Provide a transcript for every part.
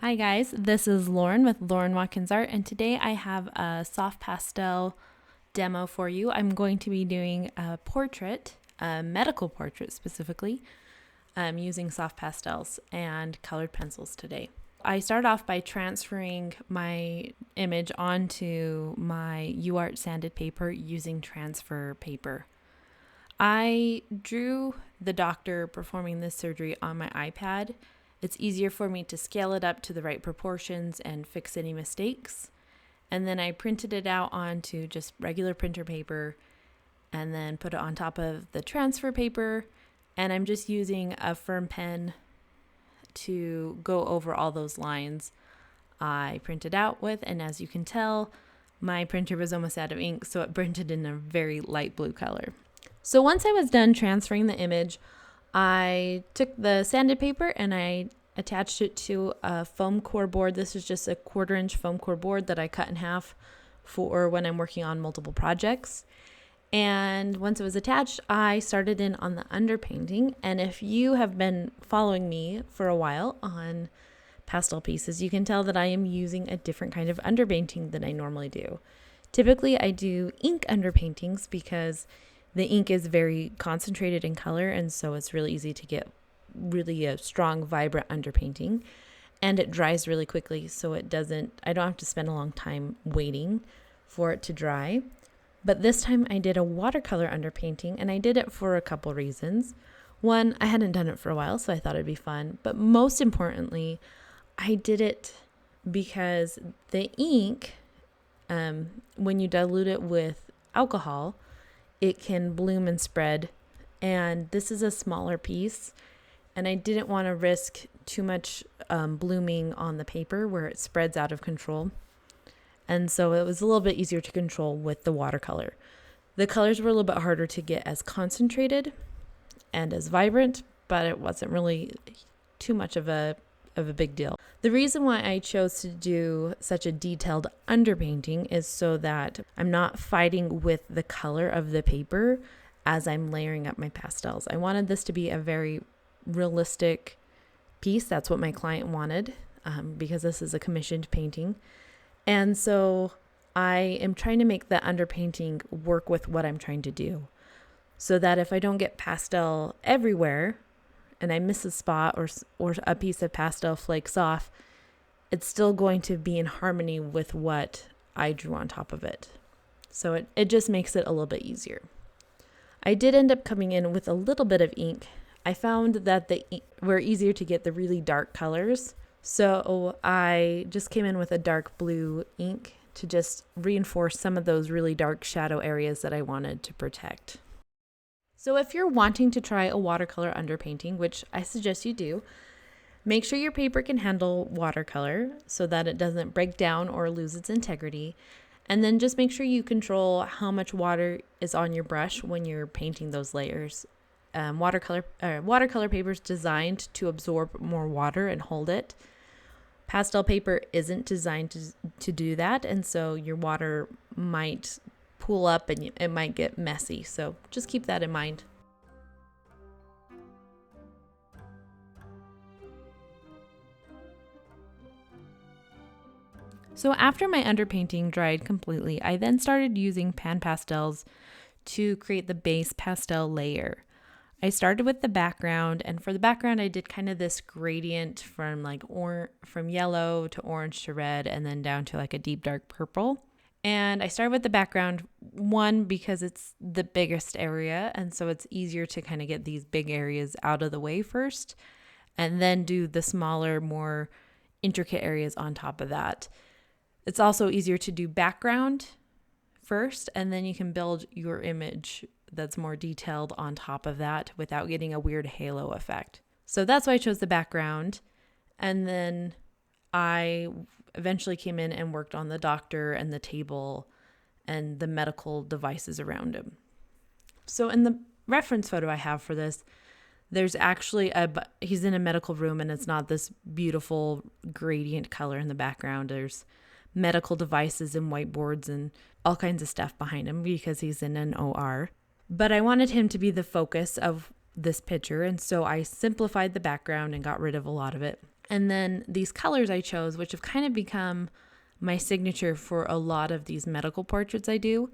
Hi guys, this is Lauren with Lauren Watkins Art, and today I have a soft pastel demo for you. I'm going to be doing a portrait, a medical portrait specifically, using soft pastels and colored pencils today. I started off by transferring my image onto my UArt sanded paper using transfer paper. I drew the doctor performing this surgery on my iPad. It's easier for me to scale it up to the right proportions and fix any mistakes. And then I printed it out onto just regular printer paper and then put it on top of the transfer paper. And I'm just using a firm pen to go over all those lines I printed out with. And as you can tell, my printer was almost out of ink, so it printed in a very light blue color. So once I was done transferring the image, I took the sanded paper and I attached it to a foam core board. This is just a 1/4 inch foam core board that I cut in half for when I'm working on multiple projects. And once it was attached, I started in on the underpainting. And if you have been following me for a while on pastel pieces, you can tell that I am using a different kind of underpainting than I normally do. Typically, I do ink underpaintings because the ink is very concentrated in color, and so it's really easy to get really a strong, vibrant underpainting. And it dries really quickly, so I don't have to spend a long time waiting for it to dry. But this time I did a watercolor underpainting, and I did it for a couple reasons. One, I hadn't done it for a while, so I thought it'd be fun. But most importantly, I did it because the ink, when you dilute it with alcohol, it can bloom and spread, and this is a smaller piece, and I didn't want to risk too much blooming on the paper where it spreads out of control, and so it was a little bit easier to control with the watercolor. The colors were a little bit harder to get as concentrated and as vibrant, but it wasn't really too much of a big deal. The reason why I chose to do such a detailed underpainting is so that I'm not fighting with the color of the paper as I'm layering up my pastels. I wanted this to be a very realistic piece. That's what my client wanted, because this is a commissioned painting. And so I am trying to make the underpainting work with what I'm trying to do, so that if I don't get pastel everywhere, and I miss a spot or a piece of pastel flakes off, it's still going to be in harmony with what I drew on top of it. So it just makes it a little bit easier. I did end up coming in with a little bit of ink. I found that were easier to get the really dark colors. So I just came in with a dark blue ink to just reinforce some of those really dark shadow areas that I wanted to protect. So if you're wanting to try a watercolor underpainting, which I suggest you do, make sure your paper can handle watercolor so that it doesn't break down or lose its integrity. And then just make sure you control how much water is on your brush when you're painting those layers. Watercolor paper is designed to absorb more water and hold it. Pastel paper isn't designed to do that, and so your water might pool up and it might get messy. So just keep that in mind. So after my underpainting dried completely, I then started using pan pastels to create the base pastel layer. I started with the background, and for the background I did kind of this gradient from from yellow to orange to red, and then down to like a deep dark purple. And I started with the background, one, because it's the biggest area, and so it's easier to kind of get these big areas out of the way first, and then do the smaller, more intricate areas on top of that. It's also easier to do background first, and then you can build your image that's more detailed on top of that without getting a weird halo effect. So that's why I chose the background, and then I eventually came in and worked on the doctor and the table and the medical devices around him. So in the reference photo I have for this, there's actually he's in a medical room, and it's not this beautiful gradient color in the background. There's medical devices and whiteboards and all kinds of stuff behind him because he's in an OR. But I wanted him to be the focus of this picture, and so I simplified the background and got rid of a lot of it. And then these colors I chose, which have kind of become my signature for a lot of these medical portraits I do.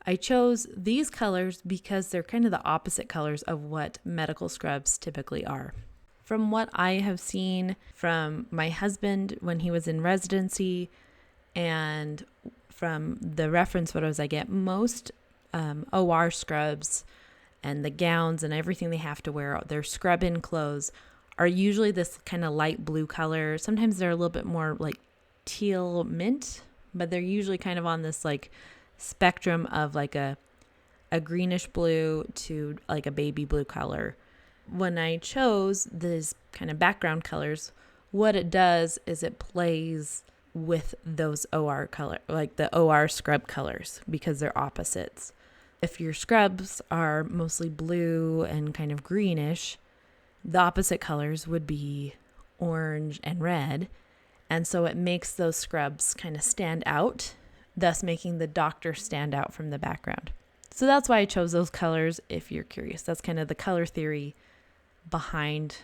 I chose these colors because they're kind of the opposite colors of what medical scrubs typically are. From what I have seen from my husband when he was in residency and from the reference photos I get, most OR scrubs and the gowns and everything they have to wear, their scrub-in clothes, are usually this kind of light blue color. Sometimes they're a little bit more like teal mint, but they're usually kind of on this like spectrum of like a greenish blue to like a baby blue color. When I chose these kind of background colors, what it does is it plays with those OR color, like the OR scrub colors, because they're opposites. If your scrubs are mostly blue and kind of greenish, the opposite colors would be orange and red. And so it makes those scrubs kind of stand out, thus making the doctor stand out from the background. So that's why I chose those colors, if you're curious. That's kind of the color theory behind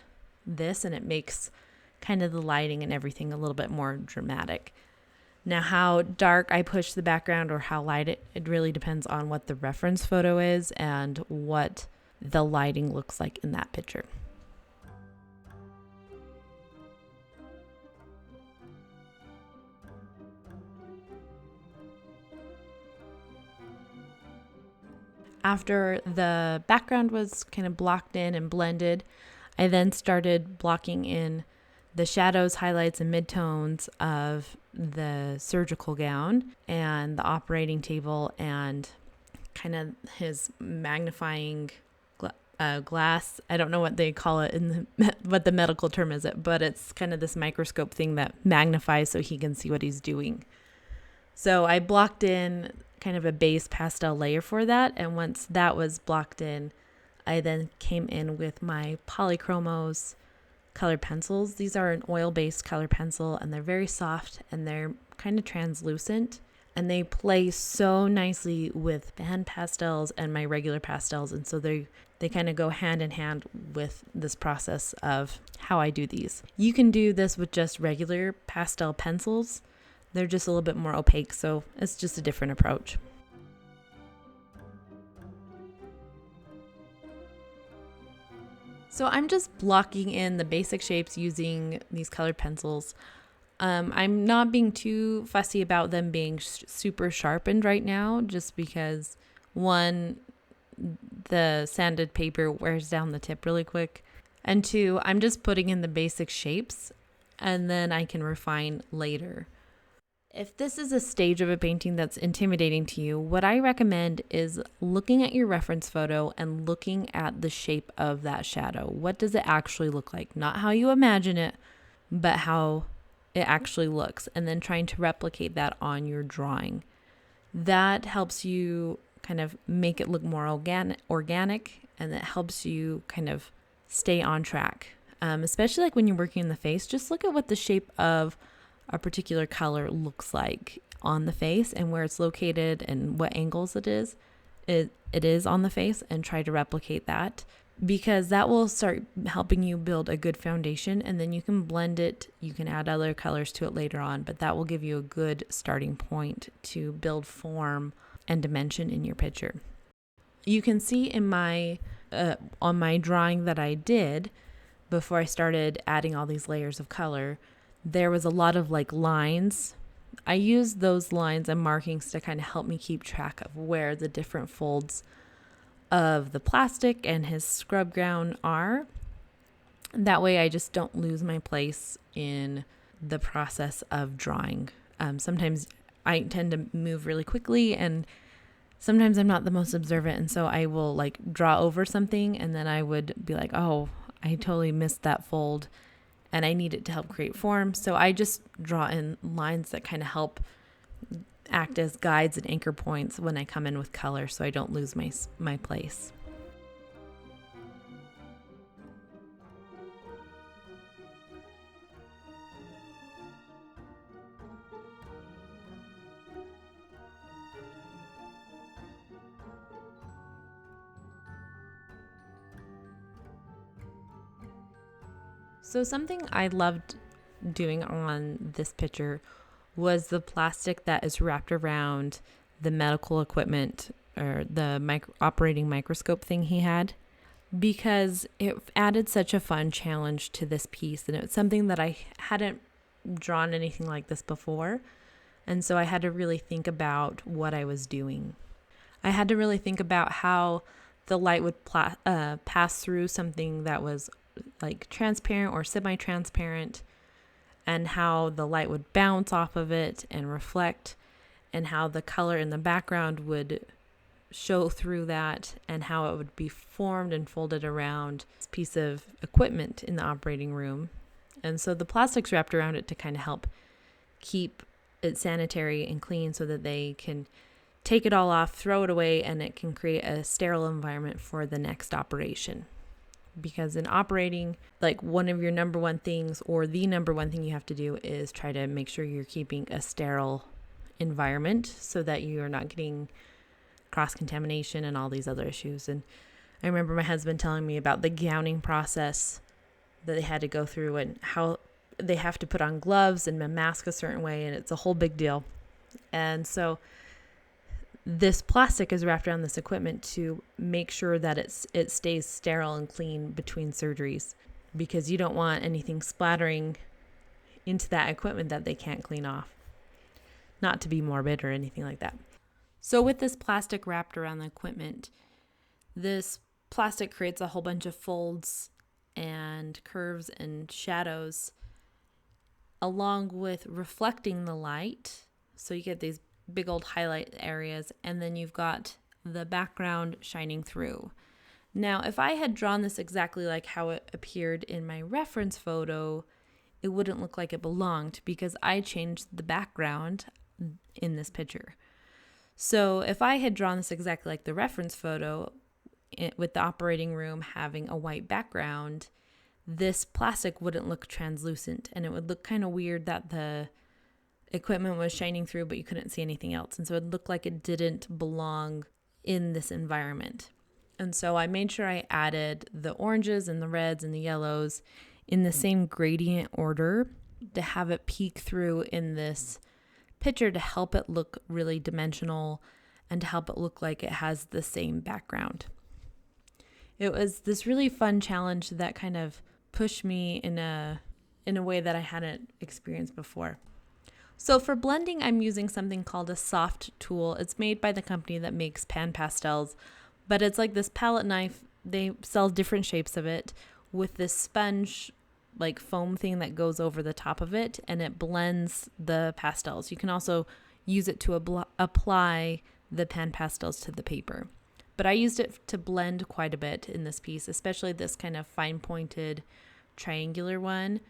this, and it makes kind of the lighting and everything a little bit more dramatic. Now, how dark I push the background or how light it really depends on what the reference photo is and what the lighting looks like in that picture. After the background was kind of blocked in and blended, I then started blocking in the shadows, highlights, and midtones of the surgical gown and the operating table and kind of his magnifying glass. I don't know what they call it what the medical term is, but it's kind of this microscope thing that magnifies so he can see what he's doing. So I blocked in kind of a base pastel layer for that. And once that was blocked in, I then came in with my Polychromos color pencils. These are an oil-based color pencil, and they're very soft and they're kind of translucent, and they play so nicely with hand pastels and my regular pastels. And so they kind of go hand in hand with this process of how I do these. You can do this with just regular pastel pencils. They're just a little bit more opaque, so it's just a different approach. So I'm just blocking in the basic shapes using these colored pencils. I'm not being too fussy about them being super sharpened right now, just because one, the sanded paper wears down the tip really quick, and two, I'm just putting in the basic shapes and then I can refine later. If this is a stage of a painting that's intimidating to you, what I recommend is looking at your reference photo and looking at the shape of that shadow. What does it actually look like? Not how you imagine it, but how it actually looks, and then trying to replicate that on your drawing. That helps you kind of make it look more organic, and it helps you kind of stay on track. Especially like when you're working in the face, just look at what the shape of a particular color looks like on the face and where it's located and what angles it is on the face, and try to replicate that, because that will start helping you build a good foundation, and then you can blend it. You can add other colors to it later on, but that will give you a good starting point to build form and dimension in your picture. You can see in my on my drawing that I did before I started adding all these layers of color, there was a lot of like lines. I used those lines and markings to kind of help me keep track of where the different folds of the plastic and his scrub gown are. That way I just don't lose my place in the process of drawing. Sometimes I tend to move really quickly, and sometimes I'm not the most observant, and so I will like draw over something and then I would be like, oh, I totally missed that fold and I need it to help create form. So I just draw in lines that kind of help act as guides and anchor points when I come in with color, so I don't lose my place. So something I loved doing on this picture was the plastic that is wrapped around the medical equipment or the operating microscope thing he had, because it added such a fun challenge to this piece, and it's something that I hadn't drawn anything like this before, and so I had to really think about what I was doing. I had to really think about how the light would pass through something that was like transparent or semi-transparent, and how the light would bounce off of it and reflect, and how the color in the background would show through that, and how it would be formed and folded around this piece of equipment in the operating room. And so the plastic's wrapped around it to kind of help keep it sanitary and clean so that they can take it all off, throw it away, and it can create a sterile environment for the next operation. Because in operating, like one of your number one things, or the number one thing you have to do, is try to make sure you're keeping a sterile environment so that you are not getting cross-contamination and all these other issues. And I remember my husband telling me about the gowning process that they had to go through, and how they have to put on gloves and a mask a certain way, and it's a whole big deal. And so this plastic is wrapped around this equipment to make sure that it stays sterile and clean between surgeries, because you don't want anything splattering into that equipment that they can't clean off. Not to be morbid or anything like that. So with this plastic wrapped around the equipment, this plastic creates a whole bunch of folds and curves and shadows, along with reflecting the light. So you get these big old highlight areas, and then you've got the background shining through. Now, if I had drawn this exactly like how it appeared in my reference photo, it wouldn't look like it belonged, because I changed the background in this picture. So if I had drawn this exactly like the reference photo, with the operating room having a white background, this plastic wouldn't look translucent, and it would look kind of weird that the equipment was shining through but you couldn't see anything else, and so it looked like it didn't belong in this environment. And so I made sure I added the oranges and the reds and the yellows in the same gradient order to have it peek through in this picture, to help it look really dimensional and to help it look like it has the same background. It was this really fun challenge that kind of pushed me in a way that I hadn't experienced before. So for blending, I'm using something called a soft tool. It's made by the company that makes pan pastels, but it's like this palette knife. They sell different shapes of it with this sponge like foam thing that goes over the top of it, and it blends the pastels. You can also use it to apply the pan pastels to the paper. But I used it to blend quite a bit in this piece, especially this kind of fine pointed triangular one,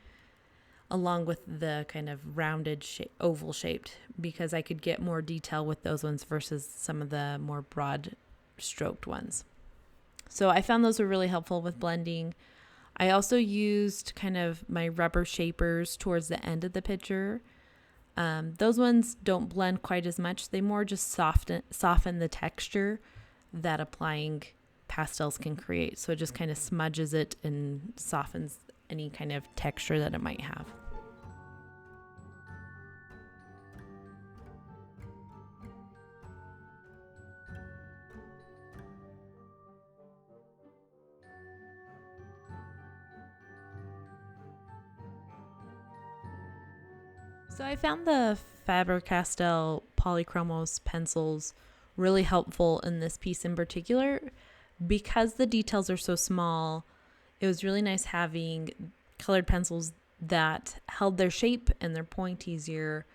along with the kind of rounded oval shaped, because I could get more detail with those ones versus some of the more broad stroked ones. So I found those were really helpful with blending. I also used kind of my rubber shapers towards the end of the picture. Those ones don't blend quite as much. They more just soften the texture that applying pastels can create. So it just kind of smudges it and softens any kind of texture that it might have. So I found the Faber Castell Polychromos pencils really helpful in this piece in particular, because the details are so small. It was really nice having colored pencils that held their shape and their point easier,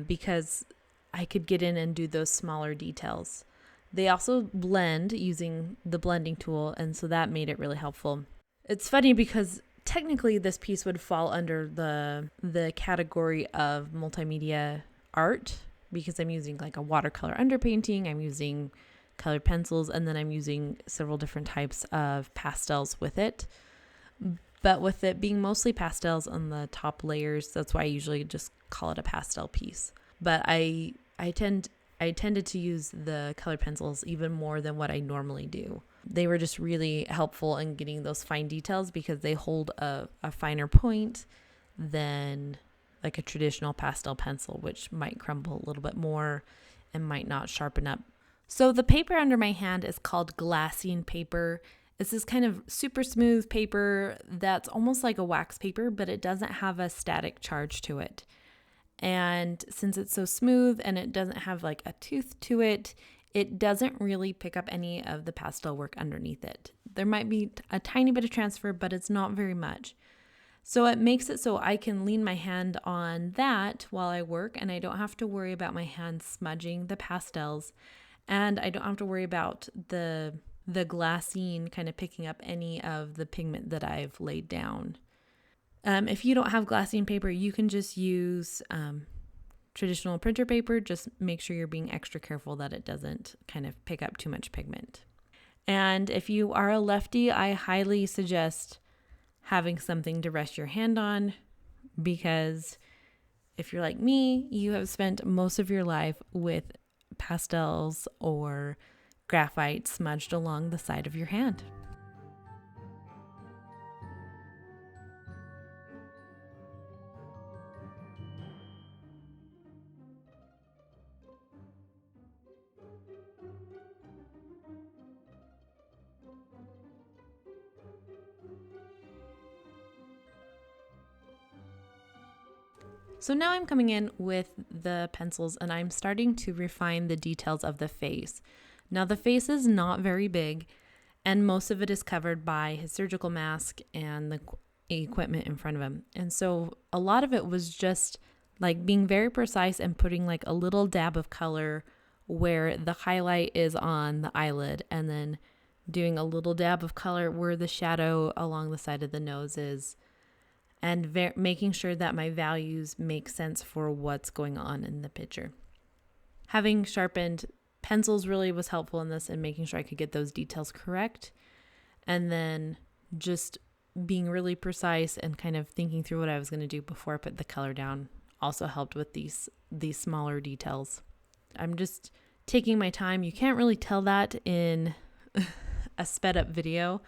because I could get in and do those smaller details. They also blend using the blending tool, and so that made it really helpful. It's funny because technically this piece would fall under the category of multimedia art, because I'm using like a watercolor underpainting, I'm using colored pencils, and then I'm using several different types of pastels with it. But with it being mostly pastels on the top layers, that's why I usually just call it a pastel piece. But I tended to use the colored pencils even more than what I normally do. They were just really helpful in getting those fine details because they hold a finer point than like a traditional pastel pencil, which might crumble a little bit more and might not sharpen up. So the paper under my hand is called glassine paper. It's this kind of super smooth paper that's almost like a wax paper, but it doesn't have a static charge to it. And since it's so smooth and it doesn't have like a tooth to it, it doesn't really pick up any of the pastel work underneath it. There might be a tiny bit of transfer, but it's not very much. So it makes it so I can lean my hand on that while I work, and I don't have to worry about my hand smudging the pastels, and I don't have to worry about the glassine kind of picking up any of the pigment that I've laid down. If you don't have glassine paper, you can just use traditional printer paper. Just make sure you're being extra careful that it doesn't kind of pick up too much pigment. And if you are a lefty, I highly suggest having something to rest your hand on, because if you're like me, you have spent most of your life with pastels or graphite smudged along the side of your hand. So now I'm coming in with the pencils and I'm starting to refine the details of the face. Now the face is not very big and most of it is covered by his surgical mask and the equipment in front of him. And so a lot of it was just like being very precise and putting like a little dab of color where the highlight is on the eyelid, and then doing a little dab of color where the shadow along the side of the nose is, and making sure that my values make sense for what's going on in the picture. Having sharpened pencils really was helpful in this and making sure I could get those details correct. And then just being really precise and kind of thinking through what I was going to do before I put the color down also helped with these smaller details. I'm just taking my time. You can't really tell that in a sped up video,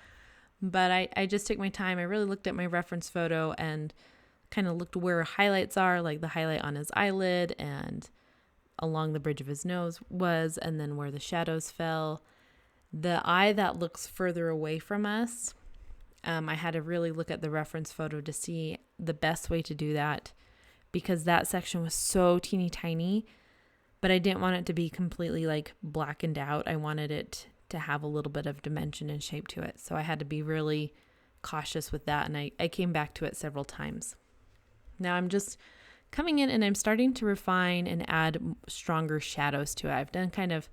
but I just took my time. I really looked at my reference photo and kind of looked where highlights are, like the highlight on his eyelid and along the bridge of his nose was, and then where the shadows fell. The eye that looks further away from us, I had to really look at the reference photo to see the best way to do that, because that section was so teeny tiny, but I didn't want it to be completely like blackened out. I wanted it to have a little bit of dimension and shape to it. So I had to be really cautious with that. And I came back to it several times. Now I'm just coming in and I'm starting to refine and add stronger shadows to it. I've done kind of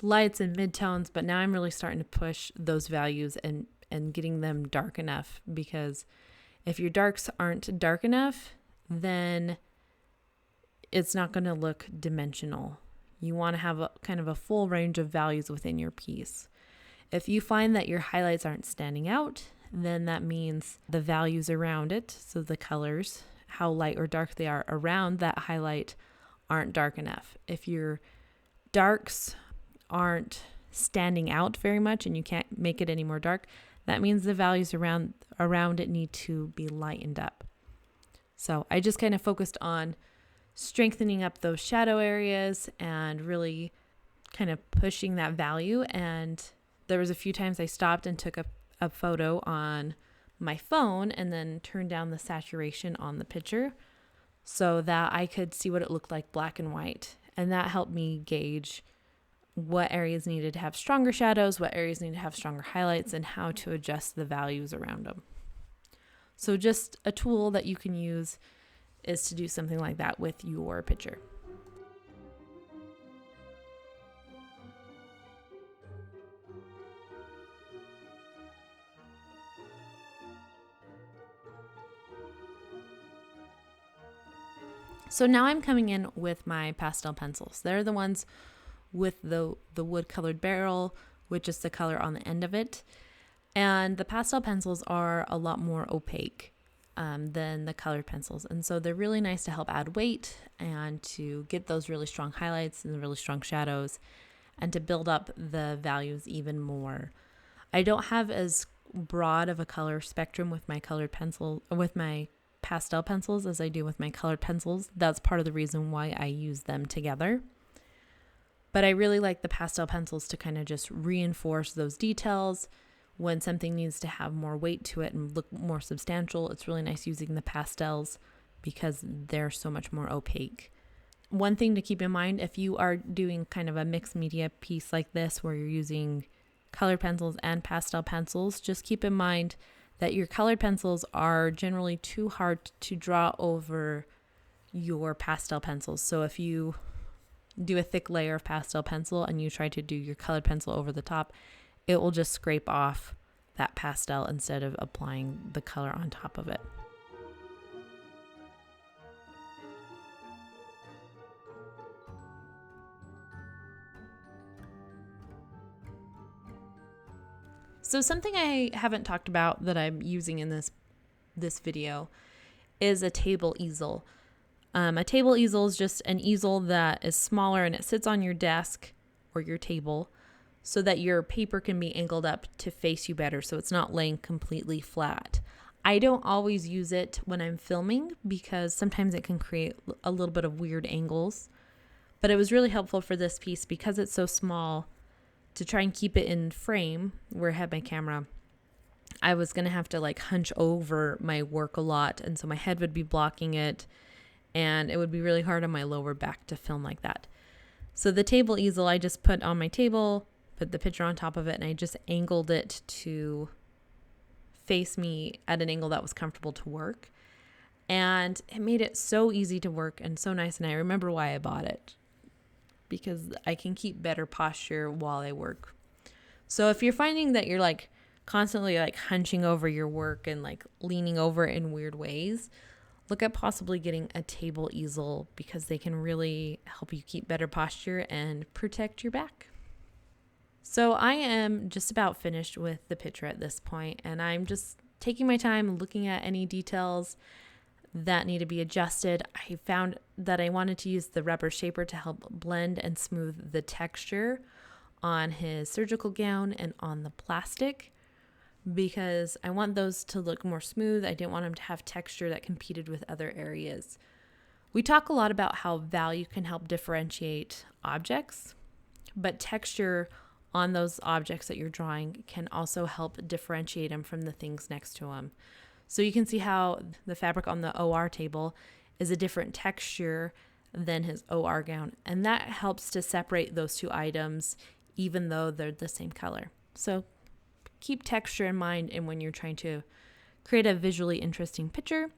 lights and midtones, but now I'm really starting to push those values and getting them dark enough, because if your darks aren't dark enough, then it's not going to look dimensional. You want to have a kind of a full range of values within your piece. If you find that your highlights aren't standing out, then that means the values around it, so the colors, how light or dark they are around that highlight, aren't dark enough. If your darks aren't standing out very much and you can't make it any more dark, that means the values around it need to be lightened up. So I just kind of focused on strengthening up those shadow areas and really kind of pushing that value. And there was a few times I stopped and took a photo on my phone and then turned down the saturation on the picture so that I could see what it looked like black and white. And that helped me gauge what areas needed to have stronger shadows, what areas needed to have stronger highlights, and how to adjust the values around them. So just a tool that you can use is to do something like that with your picture. So now I'm coming in with my pastel pencils. They're the ones with the wood colored barrel, which is the color on the end of it. And the pastel pencils are a lot more opaque than the colored pencils. And so they're really nice to help add weight and to get those really strong highlights and the really strong shadows and to build up the values even more. I don't have as broad of a color spectrum with my colored pencil, with my pastel pencils, as I do with my colored pencils. That's part of the reason why I use them together. But I really like the pastel pencils to kind of just reinforce those details. When something needs to have more weight to it and look more substantial, it's really nice using the pastels because they're so much more opaque. One thing to keep in mind, if you are doing kind of a mixed media piece like this where you're using colored pencils and pastel pencils, just keep in mind that your colored pencils are generally too hard to draw over your pastel pencils. So if you do a thick layer of pastel pencil and you try to do your colored pencil over the top, it will just scrape off that pastel instead of applying the color on top of it. So something I haven't talked about that I'm using in this video is a table easel. A table easel is just an easel that is smaller and it sits on your desk or your table so that your paper can be angled up to face you better, so it's not laying completely flat. I don't always use it when I'm filming because sometimes it can create a little bit of weird angles, but it was really helpful for this piece because it's so small. To try and keep it in frame where I had my camera, I was going to have to like hunch over my work a lot, and so my head would be blocking it and it would be really hard on my lower back to film like that. So the table easel I just put on my table, put the picture on top of it, and I just angled it to face me at an angle that was comfortable to work. And it made it so easy to work and so nice. And I remember why I bought it, because I can keep better posture while I work. So if you're finding that you're like constantly like hunching over your work and like leaning over in weird ways, look at possibly getting a table easel because they can really help you keep better posture and protect your back. So I am just about finished with the picture at this point, and I'm just taking my time looking at any details that need to be adjusted. I found that I wanted to use the rubber shaper to help blend and smooth the texture on his surgical gown and on the plastic, because I want those to look more smooth. I didn't want them to have texture that competed with other areas. We talk a lot about how value can help differentiate objects, but texture on those objects that you're drawing can also help differentiate them from the things next to them. So you can see how the fabric on the OR table is a different texture than his OR gown, and that helps to separate those two items even though they're the same color. So keep texture in mind and when you're trying to create a visually interesting picture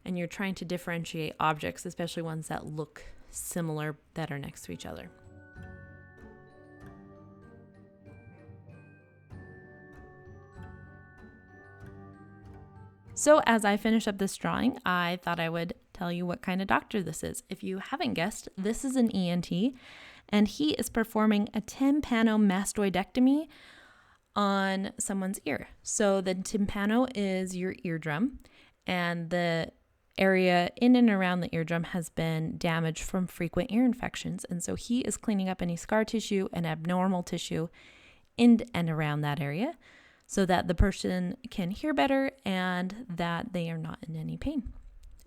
and you're trying to differentiate objects, especially ones that look similar that are next to each other. So as I finish up this drawing, I thought I would tell you what kind of doctor this is. If you haven't guessed, this is an ENT, and he is performing a tympano mastoidectomy on someone's ear. So the tympano is your eardrum, and the area in and around the eardrum has been damaged from frequent ear infections. And so he is cleaning up any scar tissue and abnormal tissue in and around that area, so that the person can hear better and that they are not in any pain.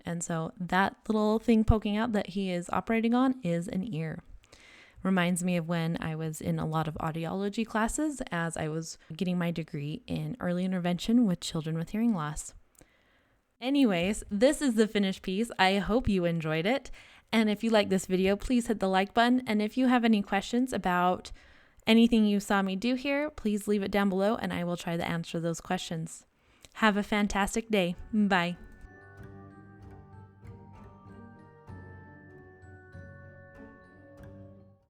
And so that little thing poking out that he is operating on is an ear. Reminds me of when I was in a lot of audiology classes as I was getting my degree in early intervention with children with hearing loss. Anyways, this is the finished piece. I hope you enjoyed it. And if you like this video, please hit the like button. And if you have any questions about anything you saw me do here, please leave it down below and I will try to answer those questions. Have a fantastic day. Bye.